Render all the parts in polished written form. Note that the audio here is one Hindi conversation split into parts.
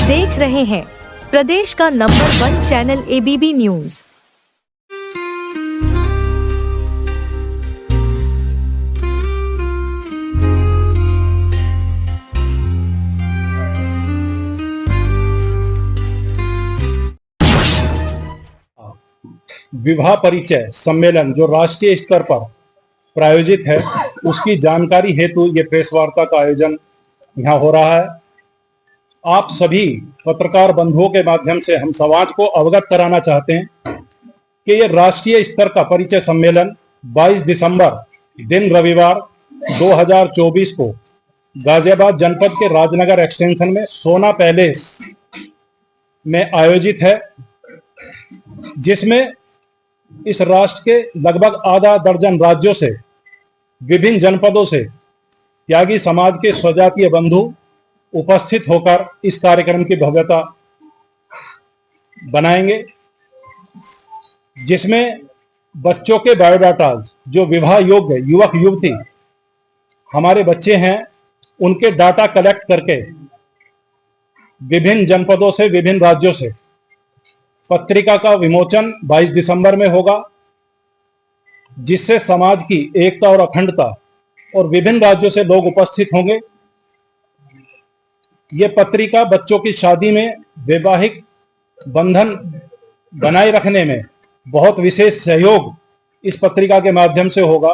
देख रहे हैं प्रदेश का नंबर 1 चैनल एबीपी न्यूज। विवाह परिचय सम्मेलन जो राष्ट्रीय स्तर पर प्रायोजित है, उसकी जानकारी हेतु ये प्रेस वार्ता का आयोजन यहाँ हो रहा है। आप सभी पत्रकार बंधुओं के माध्यम से हम समाज को अवगत कराना चाहते हैं कि ये राष्ट्रीय स्तर का परिचय सम्मेलन 22 दिसंबर दिन रविवार 2024 को गाजियाबाद जनपद के राजनगर एक्सटेंशन में सोना पैलेस में आयोजित है, जिसमें इस राष्ट्र के लगभग आधा दर्जन राज्यों से, विभिन्न जनपदों से त्यागी समाज के स्वजातीय बंधु उपस्थित होकर इस कार्यक्रम की भव्यता बनाएंगे, जिसमें बच्चों के बायोडाटाज, जो विवाह योग्य युवक युवती हमारे बच्चे हैं, उनके डाटा कलेक्ट करके विभिन्न जनपदों से, विभिन्न राज्यों से पत्रिका का विमोचन 22 दिसंबर में होगा, जिससे समाज की एकता और अखंडता, और विभिन्न राज्यों से लोग उपस्थित होंगे। ये पत्रिका बच्चों की शादी में वैवाहिक बंधन बनाए रखने में बहुत विशेष सहयोग इस पत्रिका के माध्यम से होगा।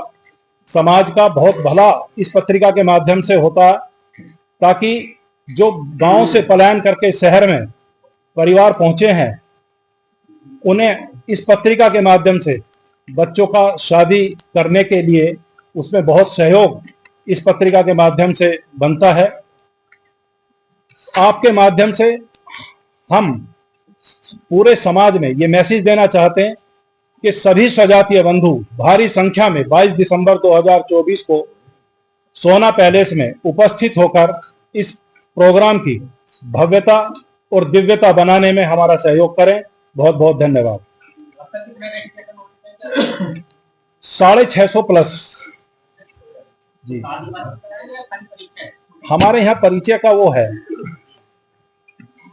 समाज का बहुत भला इस पत्रिका के माध्यम से होता है, ताकि जो गांव से पलायन करके शहर में परिवार पहुंचे हैं, उन्हें इस पत्रिका के माध्यम से बच्चों का शादी करने के लिए उसमें बहुत सहयोग इस पत्रिका के माध्यम से बनता है। आपके माध्यम से हम पूरे समाज में ये मैसेज देना चाहते हैं कि सभी स्वजातीय बंधु भारी संख्या में 22 दिसंबर 2024 को सोना पैलेस में उपस्थित होकर इस प्रोग्राम की भव्यता और दिव्यता बनाने में हमारा सहयोग करें। बहुत बहुत धन्यवाद। 650 प्लस जी हमारे यहाँ परिचय का वो है,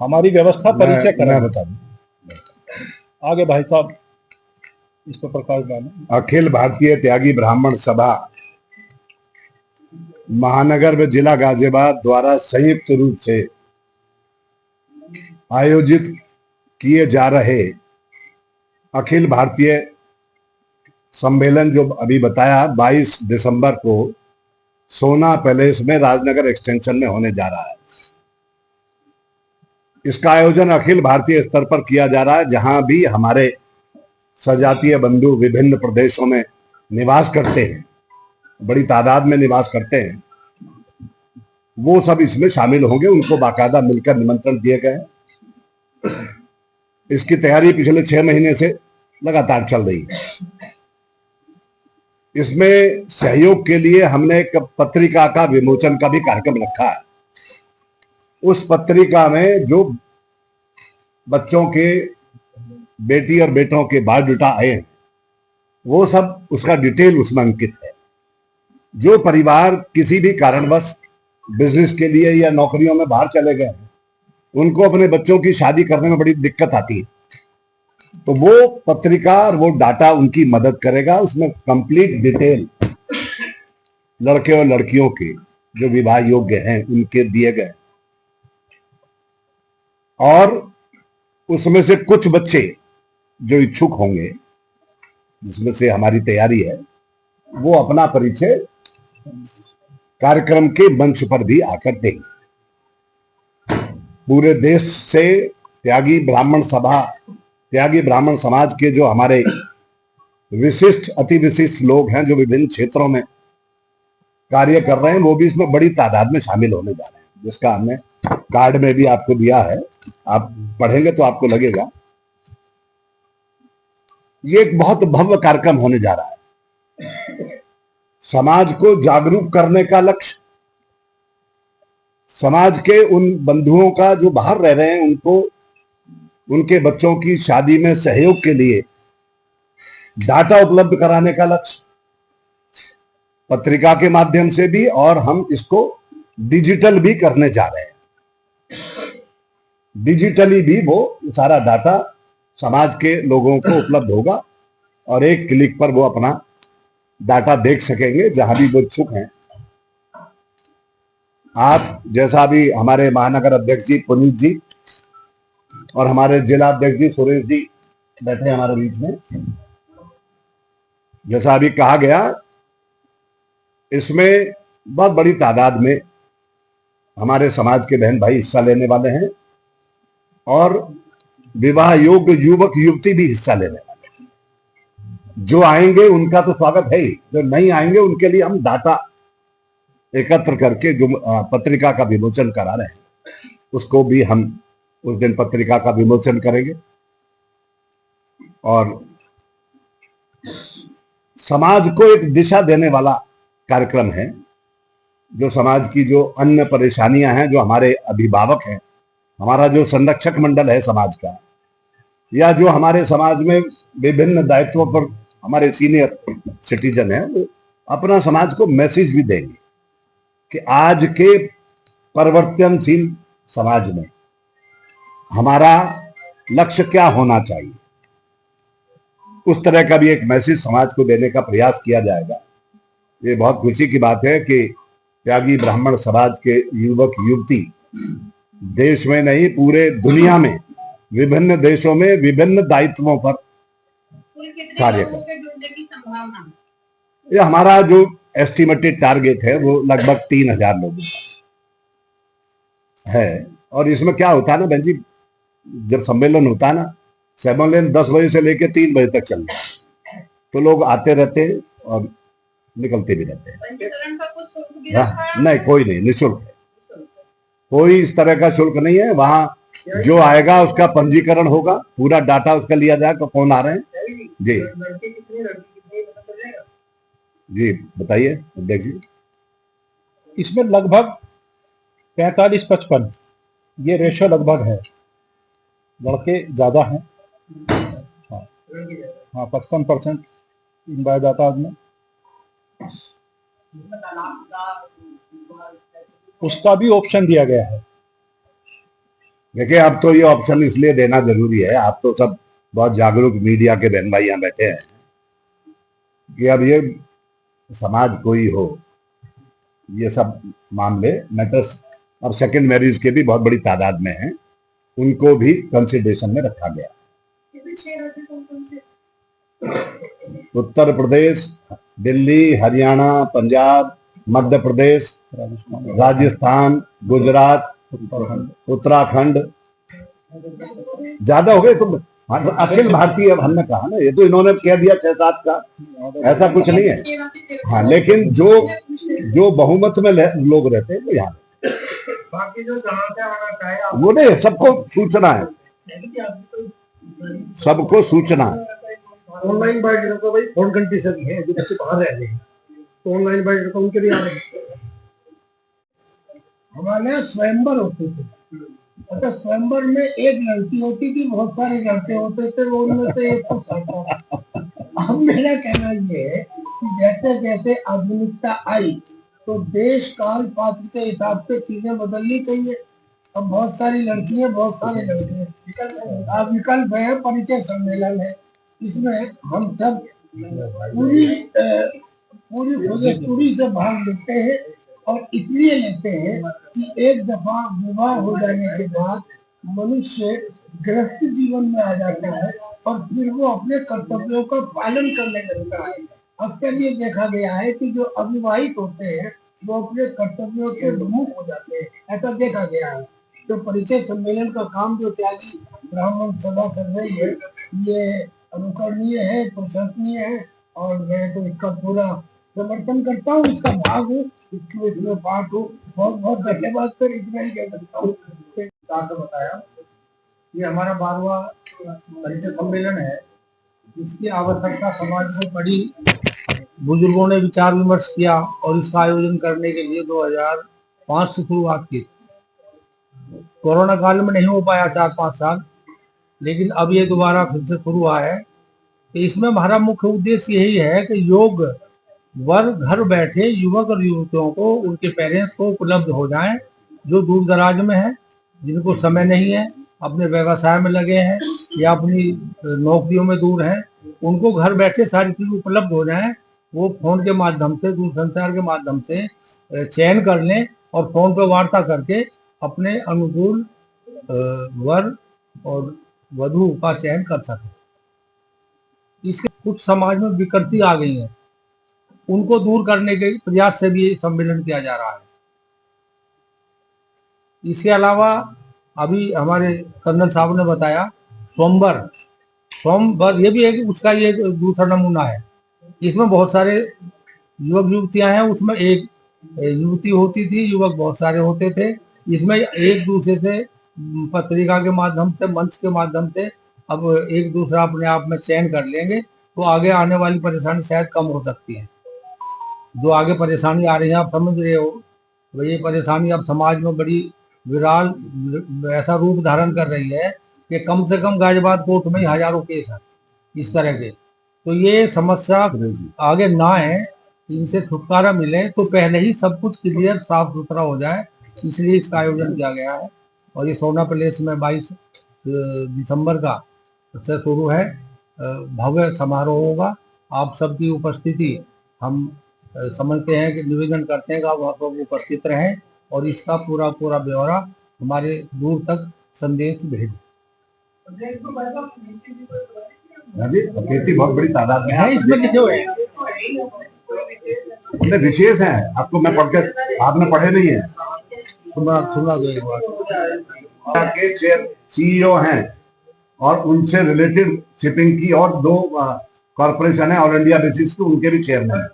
हमारी व्यवस्था परिचय करा। बता दूं आगे भाई साहब इस पर प्रकाश डालें। अखिल भारतीय त्यागी ब्राह्मण सभा महानगर व जिला गाजियाबाद द्वारा संयुक्त रूप से आयोजित किए जा रहे अखिल भारतीय सम्मेलन, जो अभी बताया 22 दिसंबर को सोना पैलेस में राजनगर एक्सटेंशन में होने जा रहा है। इसका आयोजन अखिल भारतीय स्तर पर किया जा रहा है, जहां भी हमारे सजातीय बंधु विभिन्न प्रदेशों में निवास करते हैं, बड़ी तादाद में निवास करते हैं, वो सब इसमें शामिल होंगे। उनको बाकायदा मिलकर निमंत्रण दिए गए। इसकी तैयारी पिछले 6 महीने से लगातार चल रही है। इसमें सहयोग के लिए हमने एक पत्रिका का विमोचन का भी कार्यक्रम रखा है। उस पत्रिका में जो बच्चों के, बेटी और बेटों के बायोडाटा आए हैं, वो सब उसका डिटेल उसमें अंकित है। जो परिवार किसी भी कारणवश बिजनेस के लिए या नौकरियों में बाहर चले गए हैं, उनको अपने बच्चों की शादी करने में बड़ी दिक्कत आती है, तो वो पत्रिका और वो डाटा उनकी मदद करेगा। उसमें कंप्लीट डिटेल लड़के और लड़कियों के जो विवाह योग्य हैं उनके दिए गए, और उसमें से कुछ बच्चे जो इच्छुक होंगे, जिसमें से हमारी तैयारी है, वो अपना परिचय कार्यक्रम के मंच पर भी आकर देंगे। पूरे देश से त्यागी ब्राह्मण समाज के जो हमारे विशिष्ट, अति विशिष्ट लोग हैं, जो विभिन्न क्षेत्रों में कार्य कर रहे हैं, वो भी इसमें बड़ी तादाद में शामिल होने जा रहे हैं, जिसका हमने कार्ड में भी आपको दिया है। आप पढ़ेंगे तो आपको लगेगा ये एक बहुत भव्य कार्यक्रम होने जा रहा है। समाज को जागरूक करने का लक्ष्य, समाज के उन बंधुओं का जो बाहर रह रहे हैं, उनको उनके बच्चों की शादी में सहयोग के लिए डाटा उपलब्ध कराने का लक्ष्य, पत्रिका के माध्यम से भी, और हम इसको डिजिटल भी करने जा रहे हैं। डिजिटली भी वो सारा डाटा समाज के लोगों को उपलब्ध होगा और एक क्लिक पर वो अपना डाटा देख सकेंगे जहां भी वो इच्छुक हैं। आप जैसा भी हमारे महानगर अध्यक्ष जी पुनीत जी और हमारे जिला अध्यक्ष जी सुरेश जी बैठे हैं हमारे बीच में, जैसा अभी कहा गया, इसमें बहुत बड़ी तादाद में हमारे समाज के बहन भाई हिस्सा लेने वाले हैं और विवाह योग्य युवक युवती भी हिस्सा लेने वाले हैं। जो आएंगे उनका तो स्वागत है ही, जो नहीं आएंगे उनके लिए हम डाटा एकत्र करके जो पत्रिका का विमोचन करा रहे हैं उसको भी हम उस दिन पत्रिका का विमोचन करेंगे। और समाज को एक दिशा देने वाला कार्यक्रम है। जो समाज की जो अन्य परेशानियां हैं, जो हमारे अभिभावक हैं, हमारा जो संरक्षक मंडल है समाज का, या जो हमारे समाज में विभिन्न दायित्वों पर हमारे सीनियर सिटीजन हैं, वो अपना समाज को मैसेज भी देंगे कि आज के परिवर्तनशील समाज में हमारा लक्ष्य क्या होना चाहिए। उस तरह का भी एक मैसेज समाज को देने का प्रयास किया जाएगा। ये बहुत खुशी की बात है कि त्यागी ब्राह्मण समाज के युवक युवती देश में नहीं पूरे दुनिया में विभिन्न देशों में विभिन्न दायित्वों पर कार्य कर। ये हमारा जो एस्टिमेटेड टारगेट है वो लगभग 3000 लोगों का है। और इसमें क्या होता है ना बहन जी, जब सम्मेलन होता है ना, सम्मेलन 10 बजे से लेकर 3 बजे तक चलता है, तो लोग आते रहते हैं और निकलते भी रहते हैं। नहीं, कोई नहीं, निःशुल्क है, कोई इस तरह का शुल्क नहीं है। वहां जो आएगा उसका पंजीकरण होगा, पूरा डाटा उसका लिया जाएगा, कौन आ रहे हैं। जी जी बताइए अध्यक्ष जी। इसमें लगभग 45-55 ये रेशो लगभग है, लड़के ज्यादा हैं। हाँ 55% इन बायोडाटा में उसका भी ऑप्शन दिया गया है। देखिए अब तो ये ऑप्शन इसलिए देना जरूरी है, आप तो सब बहुत जागरूक मीडिया के बहन भाई यहाँ बैठे हैं कि अब ये समाज कोई हो, ये सब मामले मैटर्स अब सेकंड मैरिज के भी बहुत बड़ी तादाद में हैं, उनको भी कंसिडरेशन में रखा गया। उत्तर प्रदेश, दिल्ली, हरियाणा, पंजाब, मध्य प्रदेश, राजस्थान, गुजरात, उत्तराखंड, ज्यादा हो गए तो अखिल भारतीय हमने कहा ना, ये तो इन्होंने कह दिया 6-7 का, ऐसा कुछ नहीं है। हाँ लेकिन जो बहुमत में लोग रहते हैं वो यहाँ, बाकी जो जहाँ से आना चाहे वो नहीं, सबको सूचना है, सबको सूचना है। ऑनलाइन बायोडेटा तो भाई फोन कंडीशन है, जो बच्चे बाहर रह रहे हैं तो ऑनलाइन बायोडेटा तो उनके लिए आ रहे हैं। हमारे यहाँ स्वयंवर होते थे, मतलब स्वयंवर में एक लड़की होती थी, बहुत सारे लड़के होते थे, वो उनमें से एक को छाता। अब मेरा कहना ये है कि जैसे जैसे आधुनिकता आई तो देश काल पात्र के हिसाब से चीजें बदलनी चाहिए। अब बहुत सारी लड़कियां, बहुत सारे लड़के हैं, विकल्प है, परिचय सम्मेलन है, इसमें हम सब पूरी पूरी से भाग लेते हैं। और इसलिए लेते हैं कि एक दफा विवाह हो जाने के बाद मनुष्य गृहस्थ जीवन में आ जाता है और फिर वो अपने कर्तव्यों का पालन करने लगता है। अक्सर ये देखा गया है कि जो अविवाहित होते हैं वो अपने कर्तव्यों से विमुख हो जाते हैं, ऐसा देखा गया है। तो परिचय सम्मेलन का काम जो त्यागी ब्राह्मण सभा कर रही है, ये अनुकरणीय है, प्रशंसनीय है और मैं तो इसका पूरा समर्थन करता हूँ, इसका भाग हूँ, इसमें पार्ट हूँ। बहुत बहुत धन्यवाद सर, इतना ही कह सकता हूँ। बताया ये हमारा 12वां परिचय सम्मेलन है, इसकी आवश्यकता समाज को पड़ी। बुजुर्गों ने विचार विमर्श किया और इसका आयोजन करने के लिए 2005 से शुरुआत की। कोरोना काल में नहीं हो पाया 4-5 साल, लेकिन अब ये दोबारा फिर से शुरू हुआ है। तो इसमें हमारा मुख्य उद्देश्य यही है कि योग वर्ग घर बैठे युवक और युवतियों को, उनके पेरेंट्स को उपलब्ध हो जाएं जो दूर दराज में है, जिनको समय नहीं है, अपने व्यवसाय में लगे हैं या अपनी नौकरियों में दूर हैं, उनको घर बैठे सारी चीज उपलब्ध हो जाए, वो फोन के माध्यम से, दूरसंचार के माध्यम से चयन कर लें और फोन पर वार्ता करके अपने अनुकूल वर और वधु का चयन कर सकें। इसके कुछ समाज में विकृति आ गई है, उनको दूर करने के प्रयास से भी सम्मेलन किया जा रहा है। इसके अलावा अभी हमारे कर्नल साहब ने बताया सोमवार ये भी है कि उसका ये दूसरा नमूना है। इसमें बहुत सारे युवक युवतियां हैं, उसमें एक युवती होती थी, युवक बहुत सारे होते थे। इसमें एक दूसरे से पत्रिका के माध्यम से, मंच के माध्यम से अब एक दूसरा अपने आप में चयन कर लेंगे तो आगे आने वाली परेशानी शायद कम हो सकती है। जो आगे परेशानी आ रही है आप समझ रहे हो, ये परेशानी अब समाज में बड़ी विराल ऐसा रूप धारण कर रही है कि कम से कम गाजियाबाद कोर्ट में ही हजारों केस हैं इस तरह के। तो ये समस्या आगे ना है, इनसे छुटकारा मिले तो पहले ही सब कुछ क्लियर साफ सुथरा हो जाए, इसलिए इसका आयोजन किया गया है। और ये सोना पैलेस में 22 दिसंबर का से शुरू है, भव्य समारोह होगा। आप सबकी उपस्थिति हम समझते हैं कि निवेदन करते हैं कि आप सब उपस्थित रहें और इसका पूरा ब्यौरा हमारे दूर तक संदेश भेजें। अतिथि बहुत बड़ी तादाद में है, इसमें लिखे हुए हैं, विशेष है, आपको मैं पढ़कर, आपने पढ़े नहीं है, सुना दो एक बार। के चेयर सीईओ हैं और उनसे रिलेटेड शिपिंग की और 2 कॉर्पोरेशन है ऑल इंडिया बेसिस की, उनके भी चेयरमैन।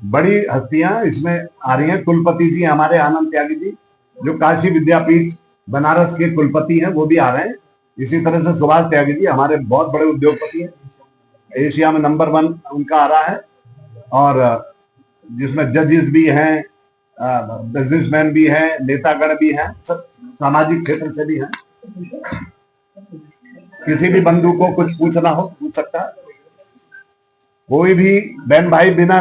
बड़ी हस्तियां इसमें आ रही हैं। कुलपति जी हमारे आनंद त्यागी जी, जो काशी विद्यापीठ बनारस के कुलपति हैं, वो भी आ रहे हैं। इसी तरह से सुभाष त्यागी जी हमारे बहुत बड़े उद्योगपति हैं, एशिया में नंबर 1 उनका आ रहा है। और जिसमें जजेस भी हैं, बिजनेसमैन भी हैं, नेतागण भी हैं, सब सामाजिक क्षेत्र से भी हैं। किसी भी बंधु को कुछ पूछना हो पूछ सकता है, कोई भी बहन भाई बिना